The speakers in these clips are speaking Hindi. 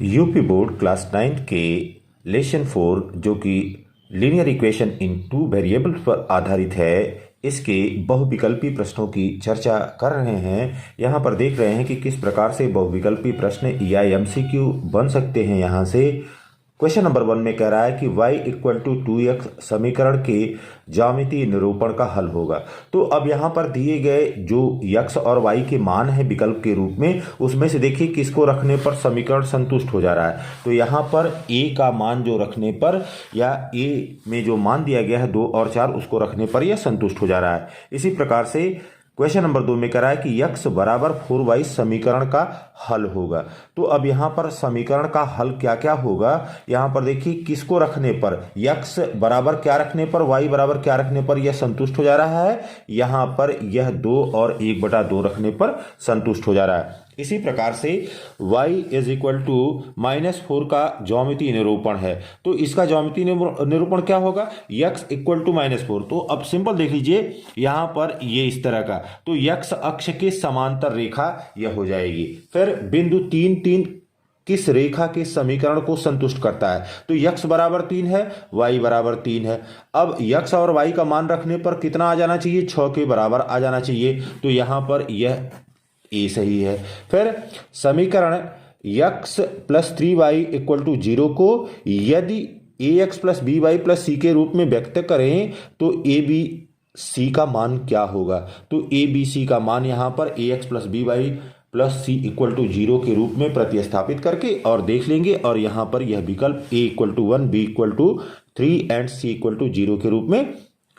यूपी बोर्ड क्लास 9 के लेसन 4 जो कि linear equation in two variable पर आधारित है, इसके बहुविकल्पी प्रश्नों की चर्चा कर रहे हैं। यहाँ पर देख रहे हैं कि किस प्रकार से बहुविकल्पी प्रश्न या एमसीक्यू बन सकते हैं। यहाँ से क्वेश्चन नंबर 1 में कह रहा है कि y इक्वल टू 2x समीकरण के ज्यामितीय निरूपण का हल होगा। तो अब यहाँ पर दिए गए जो x और y के मान है विकल्प के रूप में, उसमें से देखिए किसको रखने पर समीकरण संतुष्ट हो जा रहा है। तो यहाँ पर a का मान जो रखने पर या a में जो मान दिया गया है 2 और 4 उसको रखने पर यह संतुष्ट हो जा रहा है। इसी प्रकार से क्वेश्चन नंबर 2 में कह रहा है कि x बराबर 4y समीकरण का हल होगा। तो अब यहाँ पर समीकरण का हल क्या क्या होगा, यहाँ पर देखिए किसको रखने पर, x बराबर क्या रखने पर, y बराबर क्या रखने पर यह संतुष्ट हो जा रहा है। यहाँ पर यह 2 और 1/2 रखने पर संतुष्ट हो जा रहा है। इसी प्रकार से y इज इक्वल टू -4 का ज्यामितीय निरूपण है। तो इसका ज्यामितीय निरूपण क्या होगा, x इक्वल टू -4। तो अब सिंपल देख लीजिए यहाँ पर ये इस तरह का, तो x अक्ष के समांतर रेखा यह हो जाएगी। फिर बिंदु 3 3 किस रेखा के समीकरण को संतुष्ट करता है, तो x बराबर 3 है, y बराबर 3 है। अब x और y का मान रखने पर कितना आ जाना चाहिए, 6 के बराबर आ जाना चाहिए। तो यहाँ पर यह ए सही है। फिर समीकरण x plus 3y equal to 0 को यदि ax plus by plus c के रूप में व्यक्त करें तो a b c का मान क्या होगा। तो a b c का मान यहाँ पर ax plus by plus c equal to 0 के रूप में प्रतिस्थापित करके और देख लेंगे, और यहाँ पर यह विकल्प a equal to 1, b equal to 3 and c equal to 0 के रूप में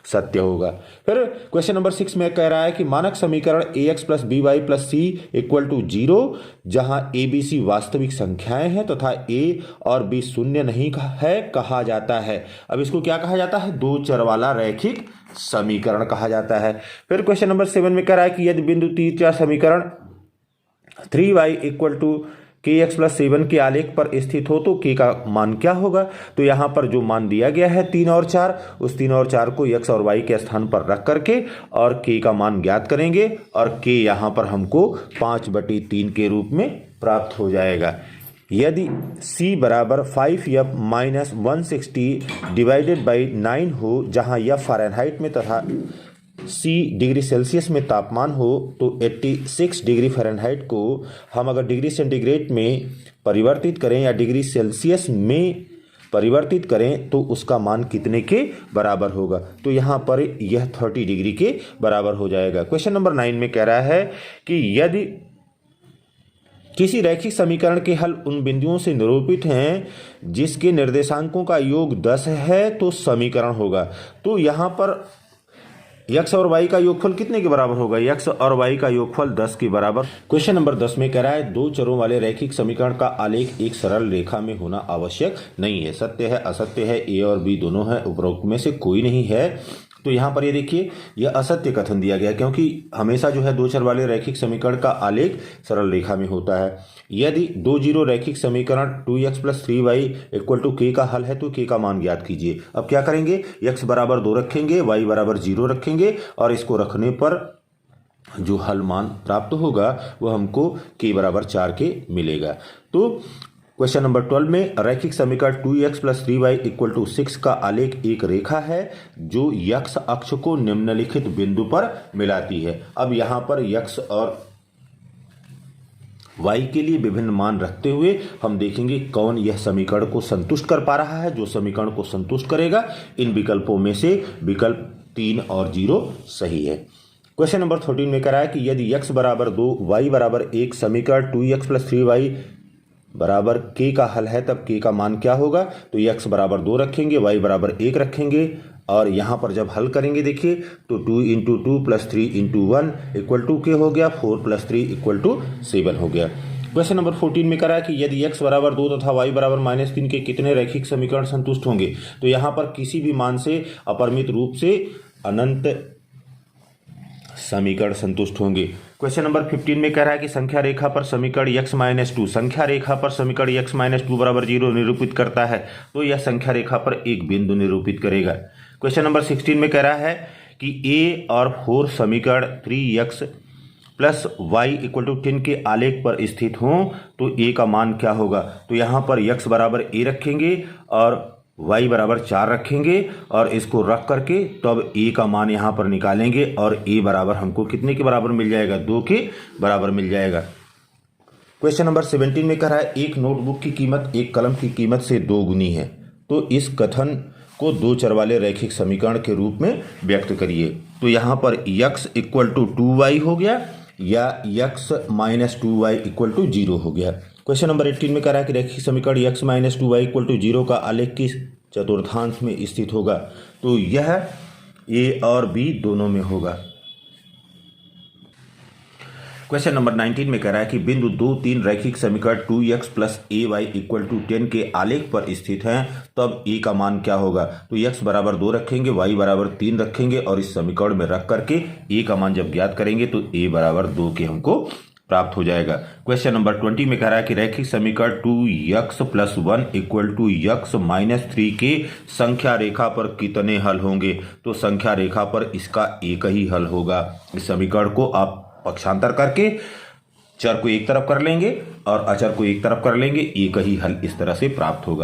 सत्य होगा। फिर क्वेश्चन नंबर 6 में कह रहा है कि मानक समीकरण ax plus by plus c equal to 0 जहां a b c वास्तविक संख्याएं हैं तथा a और b शून्य नहीं है कहा जाता है। अब इसको क्या कहा जाता है, दो चर वाला रैखिक समीकरण कहा जाता है। फिर क्वेश्चन नंबर 7 में कह रहा है कि यदि बिंदु 3 4 समीकरण 3y equal to kx plus 7 के आलेख पर स्थित हो तो k का मान क्या होगा। तो यहाँ पर जो मान दिया गया है 3 और 4, उस 3 और 4 को x और y के स्थान पर रख करके और k का मान ज्ञात करेंगे, और k यहाँ पर हमको 5/3 के रूप में प्राप्त हो जाएगा। यदि c बराबर 5f माइनस 160 डिवाइडेड बाई 9 हो, जहाँ f फ़ारेनहाइट में तथा c डिग्री सेल्सियस में तापमान हो, तो 86 डिग्री फ़ारेनहाइट को हम अगर डिग्री सेंटीग्रेड में परिवर्तित करें या डिग्री सेल्सियस में परिवर्तित करें तो उसका मान कितने के बराबर होगा। तो यहाँ पर यह 30 डिग्री के बराबर हो जाएगा। क्वेश्चन नंबर 9 में कह रहा है कि यदि किसी रैखिक समीकरण के हल उन बिंदुओं से निरूपित हैं जिसके निर्देशांकों का योग 10 है तो समीकरण होगा। तो यहाँ पर x और y का योगफल कितने के बराबर होगा, x और y का योगफल 10 के बराबर। क्वेश्चन नंबर 10 में कह रहा है दो चरों वाले रैखिक समीकरण का आलेख एक सरल रेखा में होना आवश्यक नहीं है। सत्य है, असत्य है, a और b दोनों है, उपरोक्त में से कोई नहीं है। तो यहाँ पर ये देखिए यह असत्य कथन दिया गया, क्योंकि हमेशा जो है दो चर वाले रैखिक समीकरण का आलेख सरल रेखा में होता है। यदि 2 जीरो रैखिक समीकरण 2x plus 3y equal to k का हल है तो k का मान ज्ञात कीजिए। अब क्या करेंगे, x बराबर 2 रखेंगे, y बराबर 0 रखेंगे, और इसको रखने पर जो हल मान प्राप्त होगा वह हमको k बराबर 4 के मिलेगा। तो क्वेश्चन नंबर 12 में रैखिक समीकरण 2x plus 3y equal to 6 का आलेख एक रेखा है जो x अक्ष को निम्नलिखित बिंदु पर मिलाती है। अब यहाँ पर x और y के लिए विभिन्न मान रखते हुए हम देखेंगे कौन यह समीकरण को संतुष्ट कर पा रहा है। जो समीकरण को संतुष्ट करेगा इन विकल्पों में से विकल्प 3 और 0 सही है। क्वेश्चन नंबर 13 में कह रहा है कि यदि x बराबर 2 y बराबर 1 समीकरण 2x प्लस 3y बराबर k का हल है तब k का मान क्या होगा। तो x बराबर 2 रखेंगे, y बराबर 1 रखेंगे, और यहाँ पर जब हल करेंगे देखिए तो 2 into 2 plus 3 into 1 equal to k हो गया, 4 प्लस 3 इक्वल टू 7 हो गया। क्वेश्चन नंबर 14 में कह रहा है कि यदि x बराबर 2 तथा y बराबर -3 के कितने रैखिक समीकरण संतुष्ट होंगे। तो यहाँ पर किसी भी मान से अपरिमित रूप से अनंत समीकरण संतुष्ट होंगे। क्वेश्चन नंबर 15 में कह रहा है कि संख्या रेखा पर समीकरण x-2 संख्या रेखा पर समीकरण x-2 बराबर 0 निरूपित करता है। तो यह संख्या रेखा पर एक बिंदु निरूपित करेगा। क्वेश्चन नंबर 16 में कह रहा है कि a और 4 समीकरण 3x plus y equal to 10 के आलेख पर स्थित हों तो a का मान क्या होगा। तो यहाँ पर x बराबर a रखेंगे और y बराबर 4 रखेंगे और इसको रख करके तब a का मान यहाँ पर निकालेंगे और a बराबर हमको कितने के बराबर मिल जाएगा, 2 के बराबर मिल जाएगा। क्वेश्चन नंबर 17 में कह रहा है एक नोटबुक की कीमत एक कलम की कीमत से 2 गुनी है, तो इस कथन को 2 चर वाले रैखिक समीकरण के रूप में व्यक्त करिए। तो यहाँ पर x इक्वल टू 2y हो गया या x minus 2y equal to 0 हो गया। क्वेश्चन नंबर 18 में कह रहा है कि रैखिक समीकरण x minus 2y equal to 0 का आलेख किस चतुर्थांश में स्थित होगा। तो यह a और b दोनों में होगा। क्वेश्चन नंबर 19 में कह रहा है कि बिंदु 2, 3 रैखिक समीकरण 2x plus ay equal to 10 के आलेख पर स्थित हैं, तब a का मान क्या होगा। तो x बराबर 2 रखेंगे, y बराबर 3 रखेंगे और इस समीकरण में रख करके a का मान जब ज्ञात करेंगे तो a बराबर 2 के हमको प्राप्त हो जाएगा। क्वेश्चन नंबर 20 में कह रहा है कि रैखिक समीकरण 2x plus 1 equal to x minus 3 के संख्या रेखा पर कितने हल होंगे। तो संख्या रेखा पर इसका एक ही हल होगा। इस समीकरण को आप पक्षांतर करके चर को एक तरफ कर लेंगे और अचर को एक तरफ कर लेंगे, एक ही हल इस तरह से प्राप्त होगा।